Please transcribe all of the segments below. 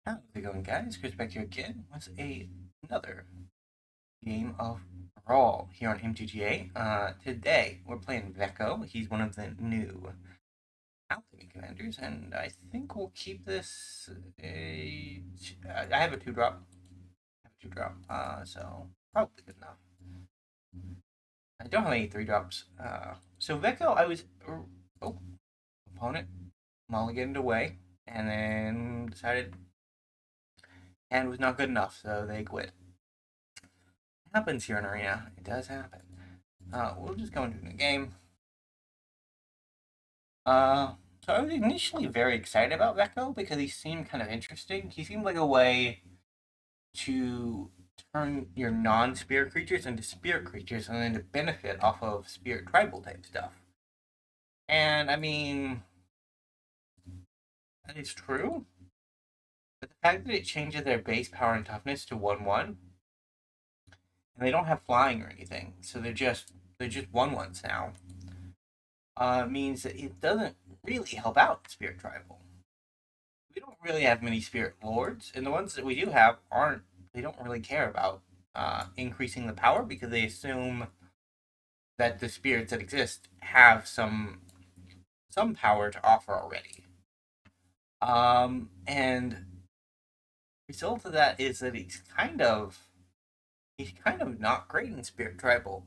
How's it going, guys? Chris back here again with another game of Brawl here on MTGA. Today we're playing Veko. He's one of the new Alchemy commanders, and I think we'll keep this I have a 2-drop. So probably good enough. I don't have any 3-drops. So Veko, oh, opponent mulliganed away, and then decided hand was not good enough, so they quit. Happens here in Arena. It does happen. We'll just go into the game. Uh, so I was initially very excited about Veko because he seemed kind of interesting. He seemed like a way to turn your non-spirit creatures into spirit creatures and then to benefit off of spirit tribal type stuff. And I mean, that is true. But the fact that it changes their base power and toughness to 1/1, and they don't have flying or anything, so they're just 1/1s now. Means that it doesn't really help out Spirit Tribal. We don't really have many Spirit Lords, and the ones that we do have aren't. They don't really care about increasing the power because they assume that the spirits that exist have some power to offer already. And the result of that is that he's kind of not great in Spirit Tribal,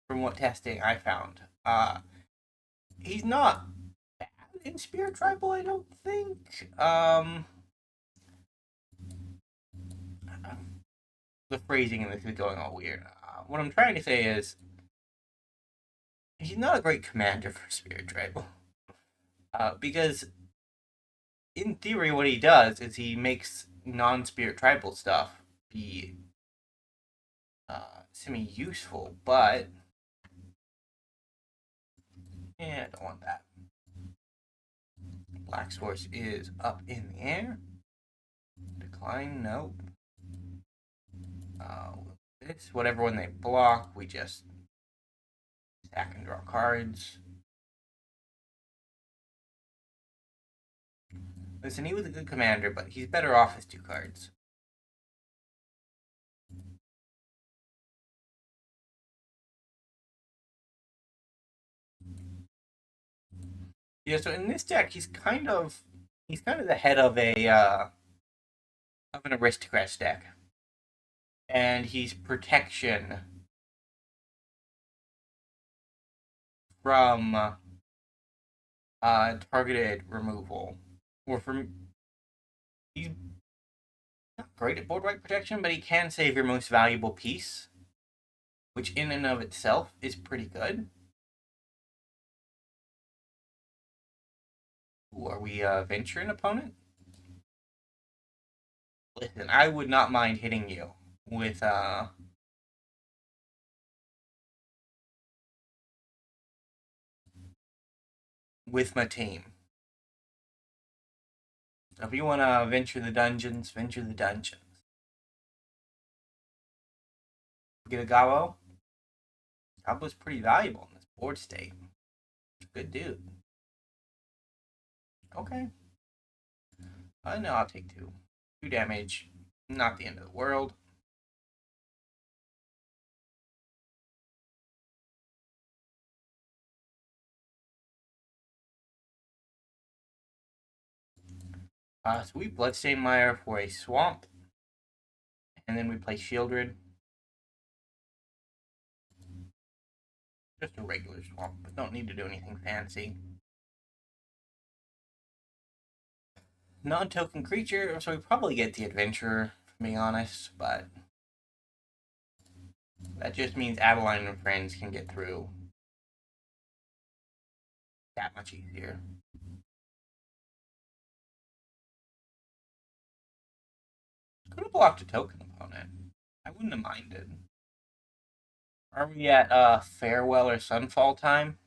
from what testing I found. He's not bad in Spirit Tribal, I don't think. The phrasing in this is going all weird. What I'm trying to say is he's not a great commander for Spirit Tribal. Because in theory, what he does is he makes non-Spirit Tribal stuff be semi-useful, but yeah, I don't want that. Black Source is up in the air. Decline, nope. This, whatever one they block, we just stack and draw cards. Listen, he was a good commander, but he's better off as 2 cards. Yeah, so in this deck, he's kind of the head of an aristocrat deck, and he's protection from targeted removal. Or from He's not great at board wipe protection, but he can save your most valuable piece, which in and of itself is pretty good. Ooh, are we venturing opponent? Listen, I would not mind hitting you with my team. So if you want to venture the dungeons, venture the dungeons. Get a Gabo. Gabo's pretty valuable in this board state. Good dude. Okay. No, I'll take 2. 2 damage. Not the end of the world. So we Bloodstain Mire for a swamp. And then we play Shieldred. Just a regular swamp, but don't need to do anything fancy. Non-token creature, so we probably get the Adventurer, to be honest, but that just means Adeline and friends can get through that much easier. Could have blocked a token opponent. I wouldn't have minded. Are we at Farewell or Sunfall time?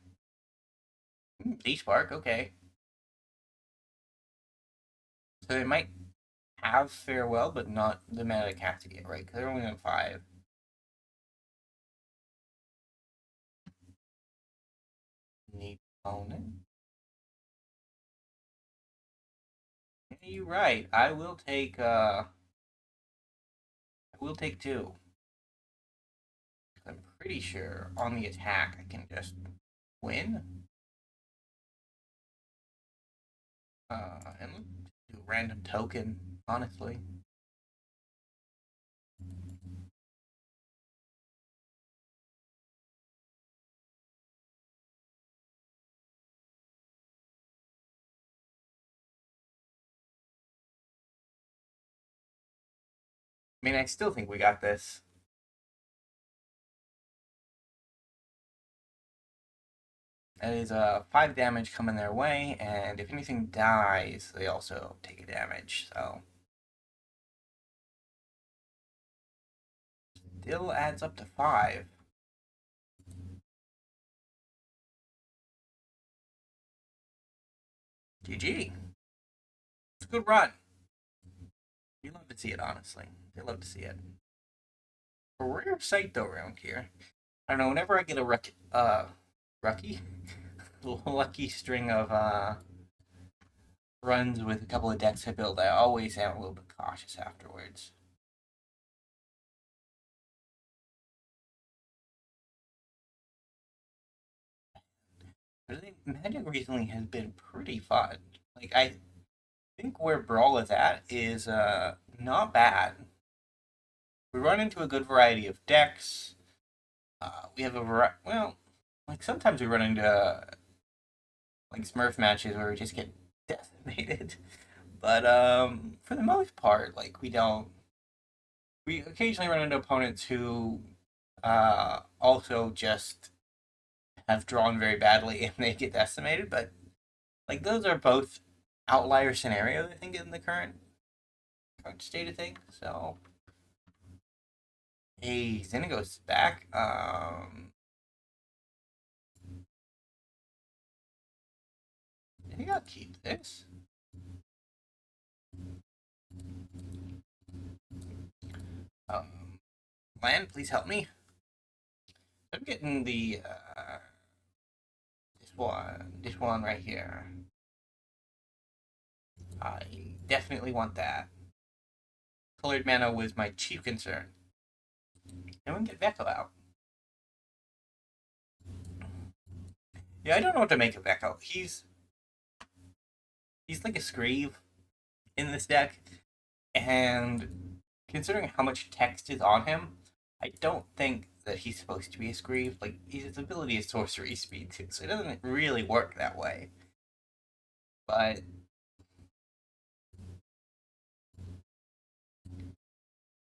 D-Spark, okay. So they might have Farewell, but not the mana to cast it yet, right? Because they're only on 5. Need opponent. You're right. I will take 2. I'm pretty sure on the attack I can just win. And do a random token, honestly. I mean, I still think we got this. That is 5 damage coming their way, and if anything dies, they also take a damage, so. Still adds up to 5. GG. It's a good run. You love to see it, honestly. They love to see it. A rare sight, though, around here. I don't know, whenever I get a lucky string of runs with a couple of decks I build, I always am a little bit cautious afterwards. But I think Magic recently has been pretty fun. Like, I think where Brawl is at is not bad. We run into a good variety of decks. We have a variety. Well, like sometimes we run into like Smurf matches where we just get decimated. But for the most part, like we don't. We occasionally run into opponents who also just have drawn very badly and they get decimated. But like those are both outlier scenarios, I think, in the current state of things. So, hey, Xenagos back. I think I'll keep this. Land, please help me. I'm getting the this one right here. I definitely want that. Colored mana was my chief concern. And we can get Veko out. Yeah, I don't know what to make of Veko. He's like a Screeve in this deck, and considering how much text is on him, I don't think that he's supposed to be a Screeve. Like, his ability is sorcery speed too, so it doesn't really work that way. But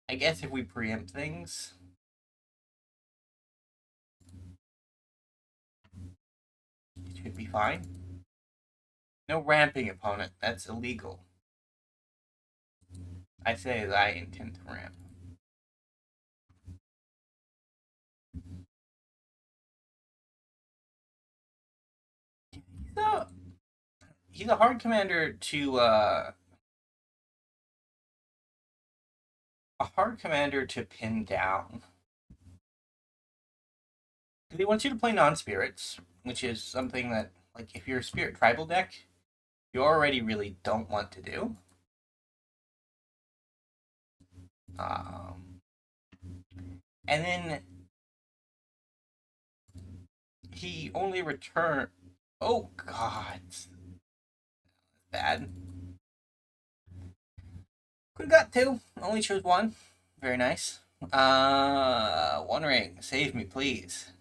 I guess if we preempt things, it should be fine. No ramping, opponent. That's illegal. I say that I intend to ramp. So, he's a hard commander to pin down. He wants you to play non-spirits, which is something that, like, if you're a spirit tribal deck, you already really don't want to do. Um, and then he only return. Oh God, bad. Could have got 2. Only chose 1. Very nice. One ring. Save me, please.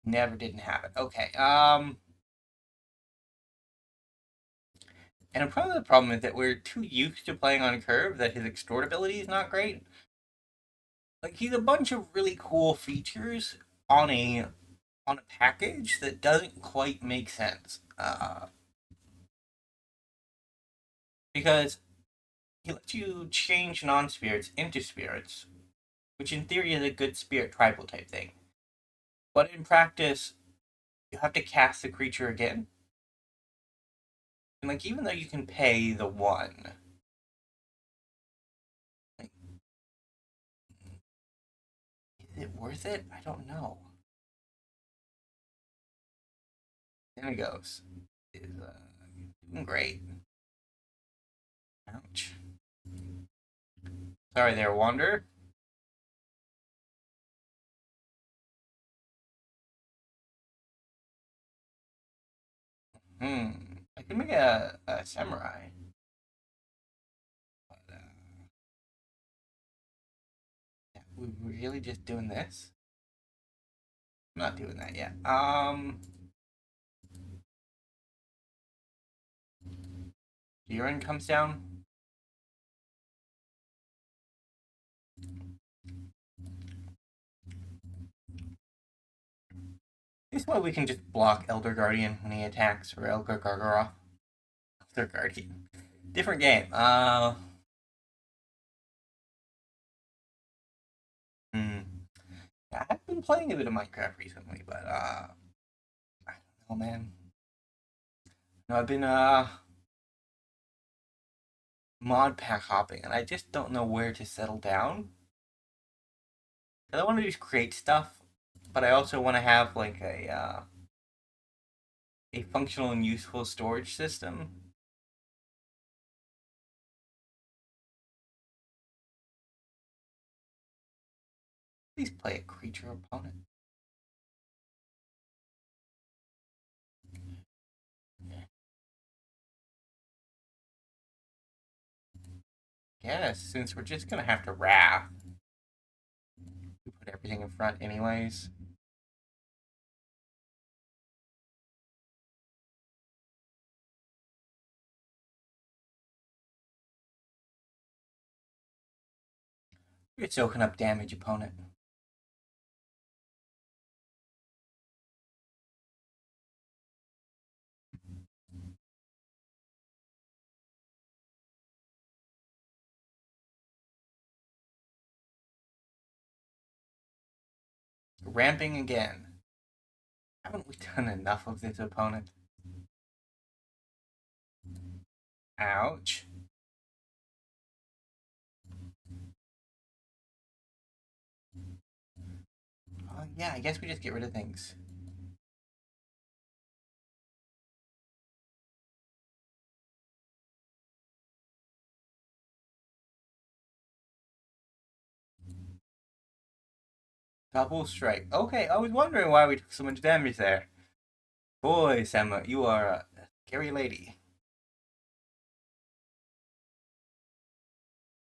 Never didn't happen. Okay. And part of the problem is that we're too used to playing on curve that his extort ability is not great. Like he's a bunch of really cool features on a package that doesn't quite make sense. Because he lets you change non-spirits into spirits, which in theory is a good spirit tribal type thing. But in practice, you have to cast the creature again. And like even though you can pay the 1, like, is it worth it? I don't know. There it goes. is doing great. Ouch. Sorry there, Wander. Hmm. I could make a samurai. But, yeah, we really just doing this? I'm not doing that yet. Urine comes down. This way we can just block Elder Guardian when he attacks, or Elder Gargaroth. Elder Guardian. Different game. Hmm. I have been playing a bit of Minecraft recently, but I don't know, man. No, I've been mod pack hopping, and I just don't know where to settle down. I want to just create stuff, but I also want to have like a functional and useful storage system. Please play a creature opponent. Yes, since we're just gonna have to wrath, we put everything in front anyways. We're soaking up damage opponent. Ramping again. Haven't we done enough of this opponent? Ouch. Yeah, I guess we just get rid of things. Double strike. Okay, I was wondering why we took so much damage there. Boy, Sama, you are a scary lady.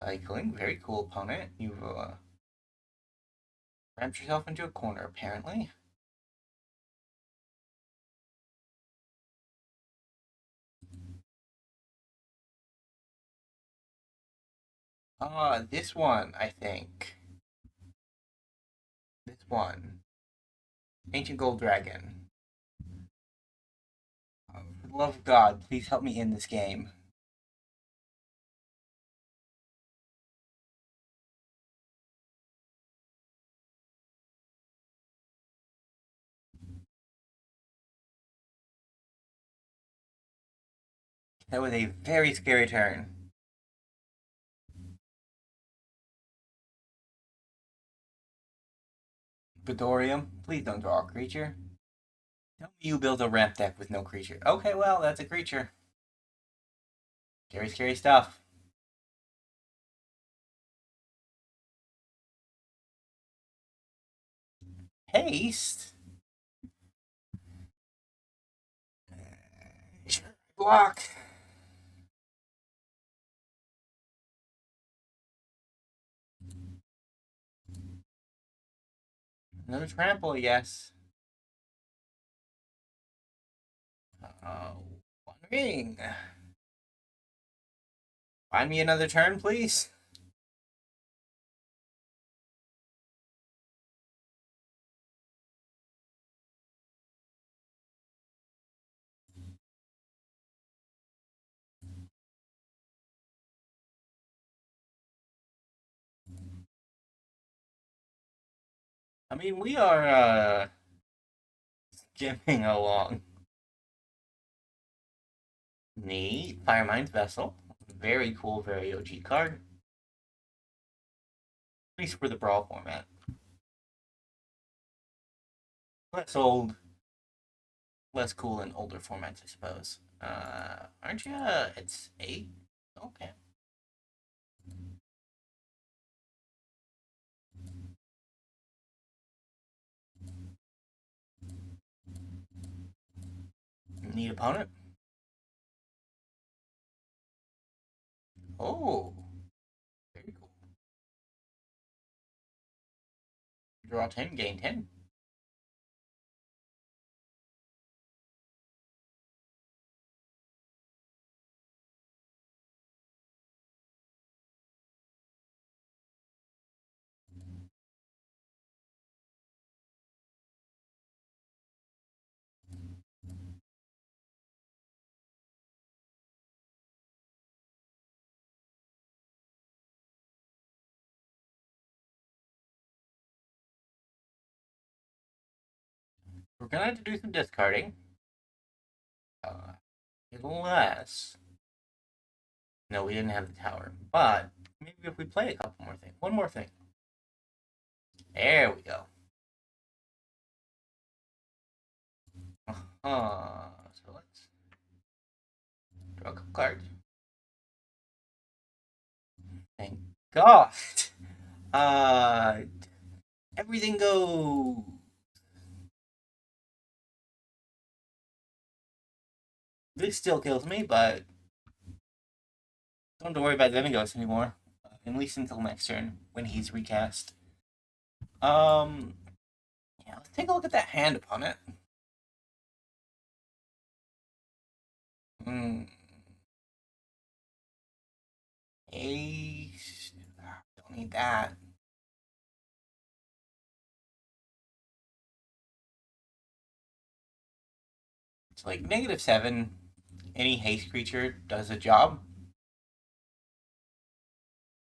Cycling, very cool opponent. You've ramped yourself into a corner, apparently. This one, I think. This one. Ancient Gold Dragon. For the love of God, please help me in this game. That was a very scary turn. Bedorium, please don't draw a creature. Tell me you build a ramp deck with no creature. Okay, well, that's a creature. Scary, scary stuff. Haste? Sure. Block. Another trample, yes. One ring. Find me another turn, please. I mean, we are skimming along. Neat. Firemind's Vessel. Very cool, very OG card. At least for the Brawl format. Less old. less cool in older formats, I suppose. Aren't you? It's 8? Okay. Need opponent? Oh, very cool. Draw 10, gain 10. We're gonna have to do some discarding. Uh, Unless. No, we didn't have the tower. But maybe if we play a couple more things. One more thing. There we go. So let's draw a couple cards. Thank God. Uh, Everything go. This still kills me, but don't have to worry about Demigos anymore. At least until next turn when he's recast. Um, yeah, let's take a look at that hand upon it. Hmm. Ace. Don't need that. It's like -7. Any haste creature does a job.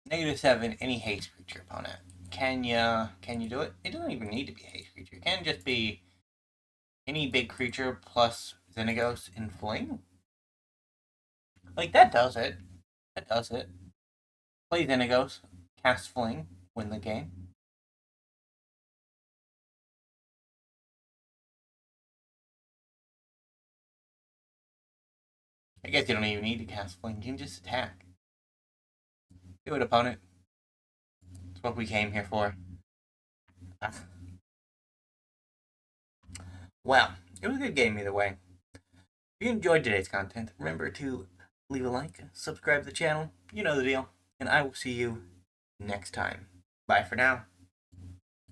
-7. Any haste creature opponent. Can you do it? It doesn't even need to be a haste creature. It can just be any big creature plus Xenagos in Fling. Like that does it. That does it. Play Xenagos, cast Fling, win the game. I guess you don't even need to cast Fling. You can just attack. Do it, opponent. That's what we came here for. Well, it was a good game either way. If you enjoyed today's content, remember to leave a like, subscribe to the channel, you know the deal, and I will see you next time. Bye for now.